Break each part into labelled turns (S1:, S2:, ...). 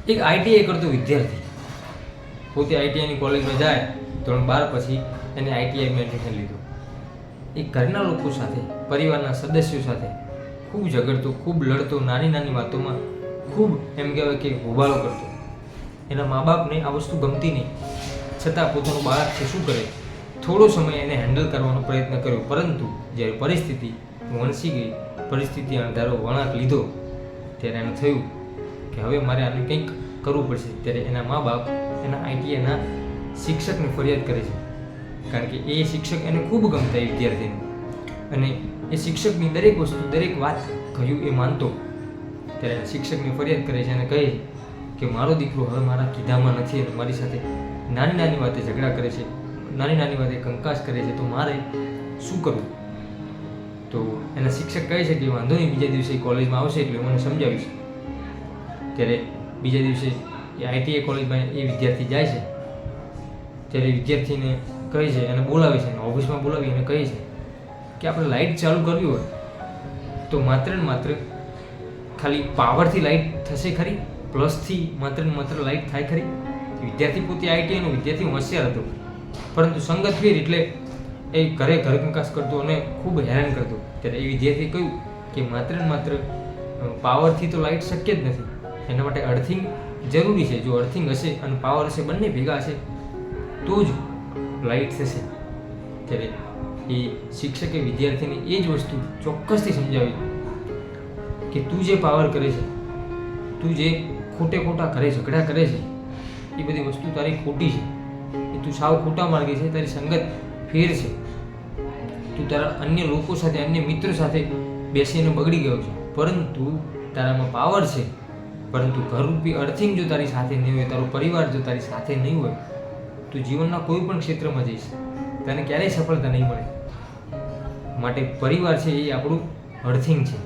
S1: એક આઈટીઆઈ કરતો વિદ્યાર્થી પોતે આઈટીઆઈની કોલેજમાં જાય, ધોરણ 12 પછી એને આઈટીઆઈમાં એડમિશન લીધું. એ ઘરના લોકો સાથે, પરિવારના સદસ્યો સાથે ખૂબ ઝઘડતો, ખૂબ લડતો, નાની નાની વાતોમાં ખૂબ એમ કહેવાય કે હોબાળો કરતો. એના મા બાપને આ વસ્તુ ગમતી નહીં, છતાં પોતાનું બાળક છે શું કરે, થોડો સમય એને હેન્ડલ કરવાનો પ્રયત્ન કર્યો. પરંતુ જ્યારે પરિસ્થિતિ વણસી ગઈ, પરિસ્થિતિ અંધારો વળાંક લીધો, ત્યારે એને થયું કે હવે મારે આને કંઈક કરવું પડશે. ત્યારે એના મા બાપ એના આઈટીઆઈના શિક્ષકને ફરિયાદ કરે છે, કારણ કે એ શિક્ષક એને ખૂબ ગમતા એ વિદ્યાર્થીને, અને એ શિક્ષકની દરેક વસ્તુ, દરેક વાત કહ્યું એ માનતો. ત્યારે શિક્ષકને ફરિયાદ કરે છે અને કહે છે કે મારો દીકરો હવે મારા કીધામાં નથી અને મારી સાથે નાની નાની વાતે ઝઘડા કરે છે, નાની નાની વાતે કંકાસ કરે છે, તો મારે શું કરવું? તો એના શિક્ષક કહે છે કે વાંધો નહીં, બીજા દિવસે કોલેજમાં આવશે એટલે હું મને સમજાવીશ. ત્યારે બીજા દિવસે એ આઈટીઆઈ કોલેજમાં એ વિદ્યાર્થી જાય છે. ત્યારે વિદ્યાર્થીને કહે છે, એને બોલાવે છે, એને ઓફિસમાં બોલાવી અને કહે છે કે આપણે લાઇટ ચાલુ કરવી હોય તો માત્ર ને માત્ર ખાલી પાવરથી લાઇટ થશે ખરી? પ્લસથી માત્ર ને માત્ર લાઇટ થાય ખરી? વિદ્યાર્થી પોતે આઈટીઆઈનો વિદ્યાર્થી હોશિયાર હતો, પરંતુ સંગત ફેર એટલે એ ઘરે ઘર કંકાસ કરતો અને ખૂબ હેરાન કરતો. ત્યારે એ વિદ્યાર્થીએ કહ્યું કે માત્ર ને માત્ર પાવરથી તો લાઇટ શક્ય જ નથી, એના માટે અર્થિંગ જરૂરી છે. જો અર્થિંગ હશે અને પાવર હશે, બંને ભેગા હશે તો જ લાઇટ થશે. ત્યારે એ શિક્ષકે વિદ્યાર્થીને એ જ વસ્તુ ચોક્કસથી સમજાવી કે તું જે પાવર કરે છે, તું જે ખોટે ખોટા ઘરે ઝઘડા કરે છે, એ બધી વસ્તુ તારી ખોટી છે. એ તું સાવ ખોટા માર્ગે છે, તારી સંગત ફેર છે, તું તારા અન્ય લોકો સાથે, અન્ય મિત્રો સાથે બેસીને બગડી ગયો છે. પરંતુ તારામાં પાવર છે, પરંતુ ઘરરૂપી અર્થિંગ જો તારી સાથે નહીં હોય, તારો પરિવાર જો તારી સાથે નહીં હોય, તો જીવનના કોઈ પણ ક્ષેત્રમાં જઈશ, તને ક્યારેય સફળતા નહીં મળે. માટે પરિવાર છે એ આપણું અર્થિંગ છે.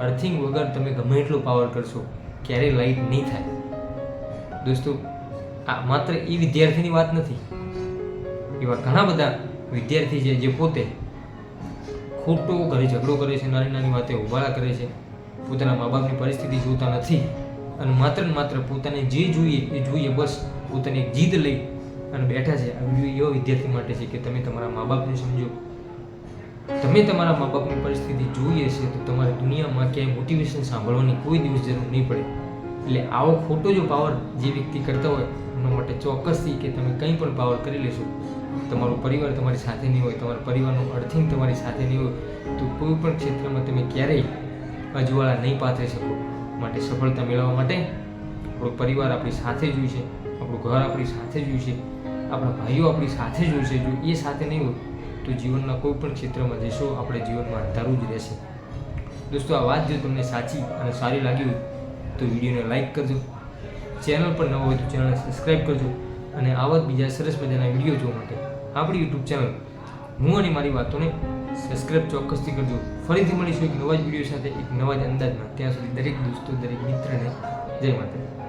S1: અર્થિંગ વગર તમે ગમે એટલો પાવર કરશો, ક્યારેય લાઇટ નહીં થાય. દોસ્તો, આ માત્ર એ વિદ્યાર્થીની વાત નથી, એવા ઘણા બધા વિદ્યાર્થી છે જે પોતે ખોટો ઘરે ઝઘડો કરે છે, નાની નાની વાતે હોબાળા કરે છે, પોતાના મા બાપની પરિસ્થિતિ જોતા નથી અને માત્ર ને માત્ર પોતાને જે જોઈએ એ જોઈએ, બસ પોતાની એક જીદ લઈ અને બેઠા છે. આ વિડીયો એવા વિદ્યાર્થી માટે છે કે તમે તમારા મા બાપને સમજો. તમે તમારા મા બાપની પરિસ્થિતિ જોઈએ છે તો તમારે દુનિયામાં ક્યાંય મોટિવેશન સાંભળવાની કોઈ દિવસ જરૂર નહીં પડે. એટલે આવો ખોટો જો પાવર જે વ્યક્તિ કરતા હોય એના માટે ચોક્કસથી કે તમે કંઈ પણ પાવર કરી લેશો, તમારો પરિવાર તમારી સાથે નહીં હોય, તમારા પરિવારનું અર્થિંગ તમારી સાથે નહીં હોય, તો કોઈ પણ ક્ષેત્રમાં તમે ક્યારેય અજવાળા નહીં પાથરી શકો. માટે સફળતા મેળવવા માટે આપણો પરિવાર આપણી સાથે જોઈશે, આપણું ઘર આપણી સાથે જોઈશે, આપણા ભાઈઓ આપણી સાથે જોઈશે. જો એ સાથે નહીં હોય તો જીવનના કોઈ પણ ક્ષેત્રમાં જશો, આપણે જીવનમાં અંધારું જ રહેશે. દોસ્તો, આ વાત જો તમને સાચી અને સારી લાગી હોય તો વિડીયોને લાઇક કરજો, ચેનલ પર ન હોય તો ચેનલને સબસ્ક્રાઈબ કરજો, અને આવા જ બીજા સરસ મજાના વિડીયો જોવા માટે આપણી યુટ્યુબ ચેનલ હું અને મારી વાતોને સબસ્ક્રાઈબ ચોક્કસથી કરજો. ફરીથી મળીશું એક નવા જ વિડીયો સાથે, એક નવા જ અંદાજમાં. ત્યાં સુધી દરેક દોસ્તો, દરેક મિત્રને જય માતા.